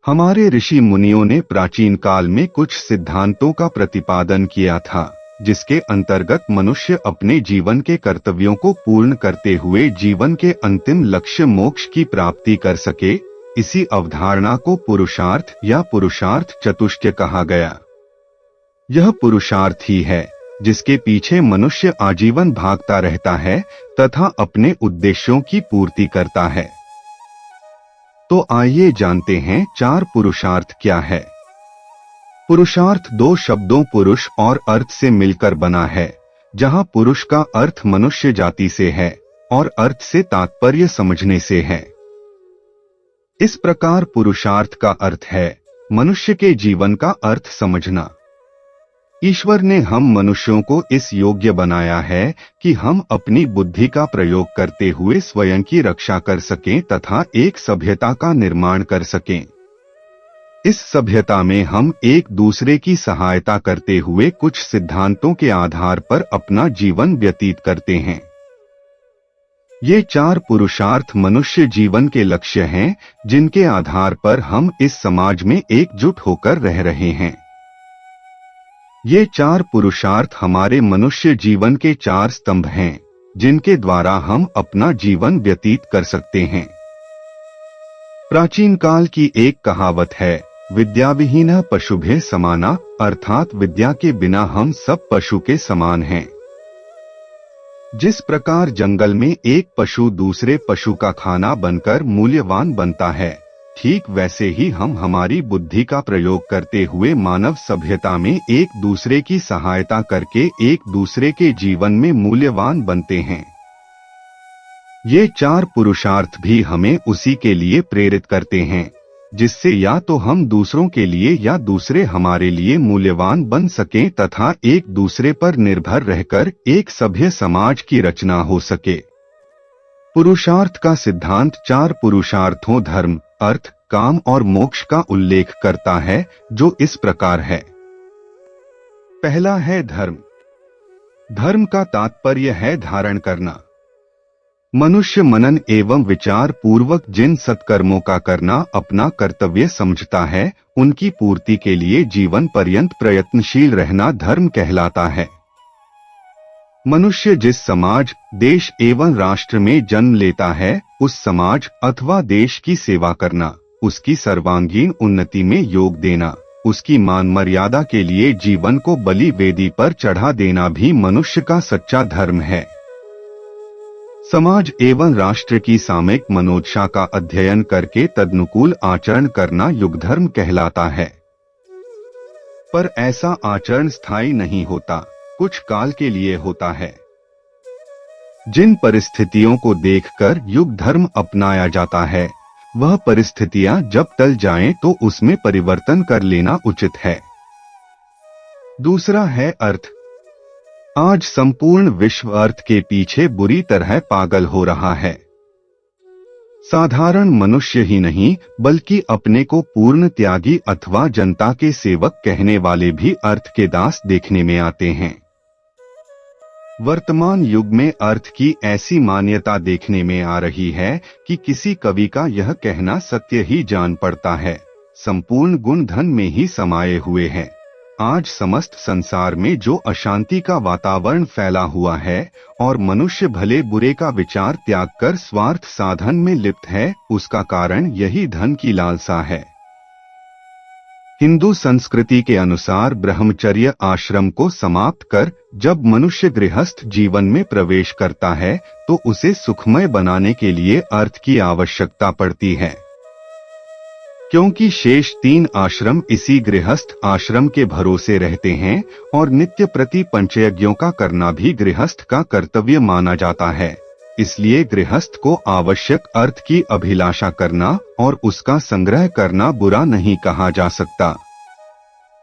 हमारे ऋषि मुनियों ने प्राचीन काल में कुछ सिद्धांतों का प्रतिपादन किया था, जिसके अंतर्गत मनुष्य अपने जीवन के कर्तव्यों को पूर्ण करते हुए जीवन के अंतिम लक्ष्य मोक्ष की प्राप्ति कर सके। इसी अवधारणा को पुरुषार्थ या पुरुषार्थ चतुष्टय कहा गया। यह पुरुषार्थ ही है जिसके पीछे मनुष्य आजीवन भागता रहता है तथा अपने उद्देश्यों की पूर्ति करता है। तो आइए जानते हैं चार पुरुषार्थ क्या है। पुरुषार्थ दो शब्दों पुरुष और अर्थ से मिलकर बना है, जहां पुरुष का अर्थ मनुष्य जाति से है और अर्थ से तात्पर्य समझने से है। इस प्रकार पुरुषार्थ का अर्थ है मनुष्य के जीवन का अर्थ समझना। ईश्वर ने हम मनुष्यों को इस योग्य बनाया है कि हम अपनी बुद्धि का प्रयोग करते हुए स्वयं की रक्षा कर सकें तथा एक सभ्यता का निर्माण कर सकें। इस सभ्यता में हम एक दूसरे की सहायता करते हुए कुछ सिद्धांतों के आधार पर अपना जीवन व्यतीत करते हैं। ये चार पुरुषार्थ मनुष्य जीवन के लक्ष्य हैं, जिनके आधार पर हम इस समाज में एकजुट होकर रह रहे हैं। ये चार पुरुषार्थ हमारे मनुष्य जीवन के चार स्तंभ हैं, जिनके द्वारा हम अपना जीवन व्यतीत कर सकते हैं। प्राचीन काल की एक कहावत है, विद्याविहीनः पशुभ्यः समाना, अर्थात विद्या के बिना हम सब पशु के समान हैं। जिस प्रकार जंगल में एक पशु दूसरे पशु का खाना बनकर मूल्यवान बनता है, ठीक वैसे ही हम हमारी बुद्धि का प्रयोग करते हुए मानव सभ्यता में एक दूसरे की सहायता करके एक दूसरे के जीवन में मूल्यवान बनते हैं। ये चार पुरुषार्थ भी हमें उसी के लिए प्रेरित करते हैं, जिससे या तो हम दूसरों के लिए या दूसरे हमारे लिए मूल्यवान बन सकें तथा एक दूसरे पर निर्भर रहकर एक सभ्य समाज की रचना हो सके। पुरुषार्थ का सिद्धांत चार पुरुषार्थों धर्म, अर्थ, काम और मोक्ष का उल्लेख करता है, जो इस प्रकार है। पहला है धर्म। धर्म का तात्पर्य है धारण करना। मनुष्य मनन एवं विचार पूर्वक जिन सत्कर्मों का करना अपना कर्तव्य समझता है, उनकी पूर्ति के लिए जीवन पर्यंत प्रयत्नशील रहना धर्म कहलाता है। मनुष्य जिस समाज, देश एवं राष्ट्र में जन्म लेता है, उस समाज अथवा देश की सेवा करना, उसकी सर्वांगीण उन्नति में योग देना, उसकी मान मर्यादा के लिए जीवन को बलि वेदी पर चढ़ा देना भी मनुष्य का सच्चा धर्म है। समाज एवं राष्ट्र की सामयिक मनोदशा का अध्ययन करके तदनुकूल आचरण करना युग धर्म कहलाता है। पर ऐसा आचरण स्थायी नहीं होता, कुछ काल के लिए होता है। जिन परिस्थितियों को देखकर युग धर्म अपनाया जाता है, वह परिस्थितियां जब टल जाएं तो उसमें परिवर्तन कर लेना उचित है। दूसरा है अर्थ। आज संपूर्ण विश्व अर्थ के पीछे बुरी तरह पागल हो रहा है। साधारण मनुष्य ही नहीं, बल्कि अपने को पूर्ण त्यागी अथवा जनता के सेवक कहने वाले भी अर्थ के दास देखने में आते हैं। वर्तमान युग में अर्थ की ऐसी मान्यता देखने में आ रही है कि किसी कवि का यह कहना सत्य ही जान पड़ता है, संपूर्ण गुण धन में ही समाये हुए हैं। आज समस्त संसार में जो अशांति का वातावरण फैला हुआ है और मनुष्य भले बुरे का विचार त्याग कर स्वार्थ साधन में लिप्त है, उसका कारण यही धन की लालसा है। हिंदू संस्कृति के अनुसार ब्रह्मचर्य आश्रम को समाप्त कर जब मनुष्य गृहस्थ जीवन में प्रवेश करता है, तो उसे सुखमय बनाने के लिए अर्थ की आवश्यकता पड़ती है। क्योंकि शेष तीन आश्रम इसी गृहस्थ आश्रम के भरोसे रहते हैं और नित्य प्रति पंचयज्ञों का करना भी गृहस्थ का कर्तव्य माना जाता है, इसलिए गृहस्थ को आवश्यक अर्थ की अभिलाषा करना और उसका संग्रह करना बुरा नहीं कहा जा सकता।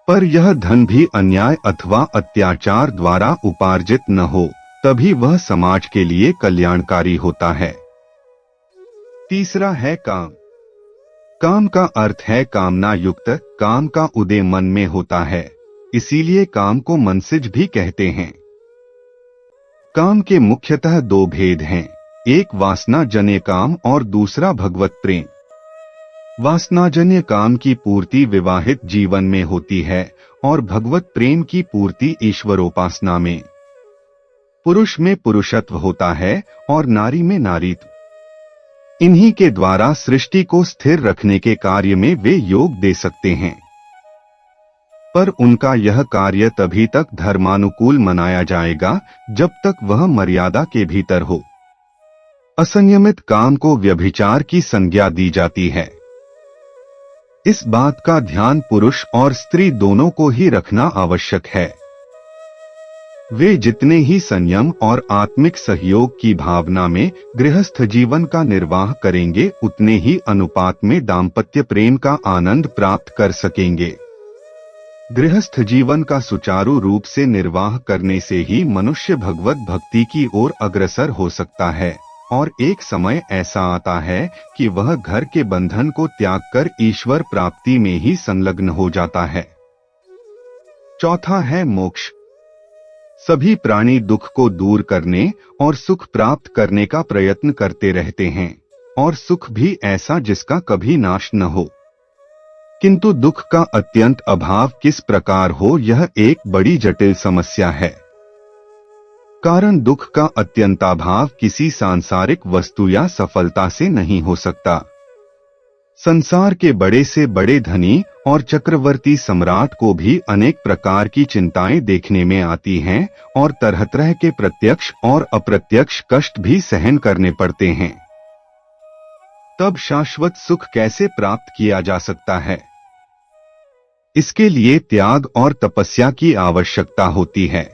पर यह धन भी अन्याय अथवा अत्याचार द्वारा उपार्जित न हो, तभी वह समाज के लिए कल्याणकारी होता है। तीसरा है काम। काम का अर्थ है कामना युक्त, काम का उदय मन में होता है, इसीलिए काम को मनसिज भी कहते हैं। काम के मुख्यतः दो भेद हैं, एक वासना जन्य काम और दूसरा भगवत प्रेम। वासनाजन्य काम की पूर्ति विवाहित जीवन में होती है और भगवत प्रेम की पूर्ति ईश्वरोपासना में। पुरुष में पुरुषत्व होता है और नारी में नारीत्व। इन्हीं के द्वारा सृष्टि को स्थिर रखने के कार्य में वे योग दे सकते हैं, पर उनका यह कार्य तभी तक धर्मानुकूल मनाया जाएगा जब तक वह मर्यादा के भीतर हो। असंयमित काम को व्यभिचार की संज्ञा दी जाती है। इस बात का ध्यान पुरुष और स्त्री दोनों को ही रखना आवश्यक है। वे जितने ही संयम और आत्मिक सहयोग की भावना में गृहस्थ जीवन का निर्वाह करेंगे, उतने ही अनुपात में दाम्पत्य प्रेम का आनंद प्राप्त कर सकेंगे। गृहस्थ जीवन का सुचारू रूप से निर्वाह करने से ही मनुष्य भगवत भक्ति की ओर अग्रसर हो सकता है और एक समय ऐसा आता है कि वह घर के बंधन को त्याग कर ईश्वर प्राप्ति में ही संलग्न हो जाता है। चौथा है मोक्ष। सभी प्राणी दुख को दूर करने और सुख प्राप्त करने का प्रयत्न करते रहते हैं, और सुख भी ऐसा जिसका कभी नाश न हो। किंतु दुख का अत्यंत अभाव किस प्रकार हो, यह एक बड़ी जटिल समस्या है। कारण दुख का अत्यंताभाव किसी सांसारिक वस्तु या सफलता से नहीं हो सकता। संसार के बड़े से बड़े धनी और चक्रवर्ती सम्राट को भी अनेक प्रकार की चिंताएं देखने में आती हैं और तरह तरह के प्रत्यक्ष और अप्रत्यक्ष कष्ट भी सहन करने पड़ते हैं। तब शाश्वत सुख कैसे प्राप्त किया जा सकता है? इसके लिए त्याग और तपस्या की आवश्यकता होती है।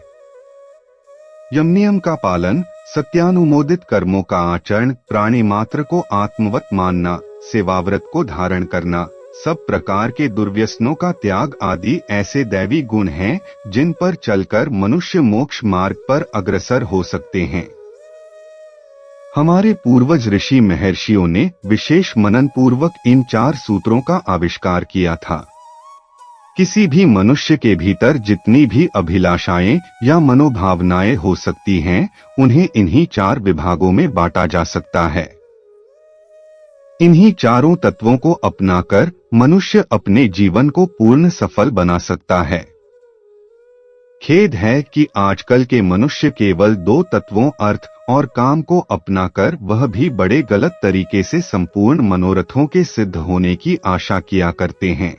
यमनियम का पालन, सत्यानुमोदित कर्मों का आचरण, प्राणी मात्र को आत्मवत मानना, सेवाव्रत को धारण करना, सब प्रकार के दुर्व्यसनों का त्याग आदि ऐसे दैवी गुण हैं जिन पर चलकर मनुष्य मोक्ष मार्ग पर अग्रसर हो सकते हैं। हमारे पूर्वज ऋषि महर्षियों ने विशेष मनन पूर्वक इन 4 सूत्रों का आविष्कार किया था। किसी भी मनुष्य के भीतर जितनी भी अभिलाषाएं या मनोभावनाएं हो सकती हैं, उन्हें इन्हीं 4 विभागों में बांटा जा सकता है। इन्हीं चारों तत्वों को अपनाकर मनुष्य अपने जीवन को पूर्ण सफल बना सकता है। खेद है कि आजकल के मनुष्य केवल 2 तत्वों अर्थ और काम को अपनाकर, वह भी बड़े गलत तरीके से संपूर्ण मनोरथों के सिद्ध होने की आशा किया करते हैं।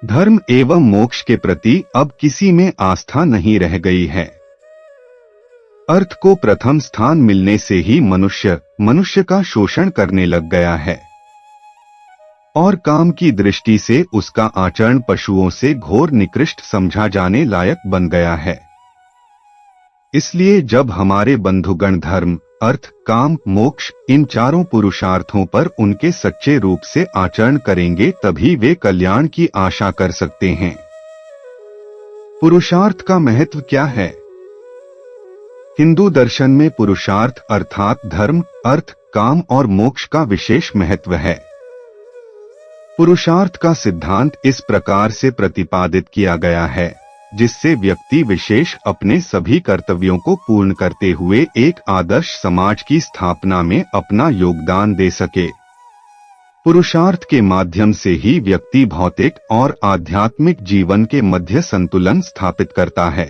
धर्म एवं मोक्ष के प्रति अब किसी में आस्था नहीं रह गई है। अर्थ को प्रथम स्थान मिलने से ही मनुष्य का शोषण करने लग गया है और काम की दृष्टि से उसका आचरण पशुओं से घोर निकृष्ट समझा जाने लायक बन गया है। इसलिए जब हमारे बंधुगण धर्म, अर्थ, काम, मोक्ष इन चारों पुरुषार्थों पर उनके सच्चे रूप से आचरण करेंगे, तभी वे कल्याण की आशा कर सकते हैं। पुरुषार्थ का महत्व क्या है? हिंदू दर्शन में पुरुषार्थ अर्थात धर्म, अर्थ, काम और मोक्ष का विशेष महत्व है। पुरुषार्थ का सिद्धांत इस प्रकार से प्रतिपादित किया गया है जिससे व्यक्ति विशेष अपने सभी कर्तव्यों को पूर्ण करते हुए एक आदर्श समाज की स्थापना में अपना योगदान दे सके। पुरुषार्थ के माध्यम से ही व्यक्ति भौतिक और आध्यात्मिक जीवन के मध्य संतुलन स्थापित करता है।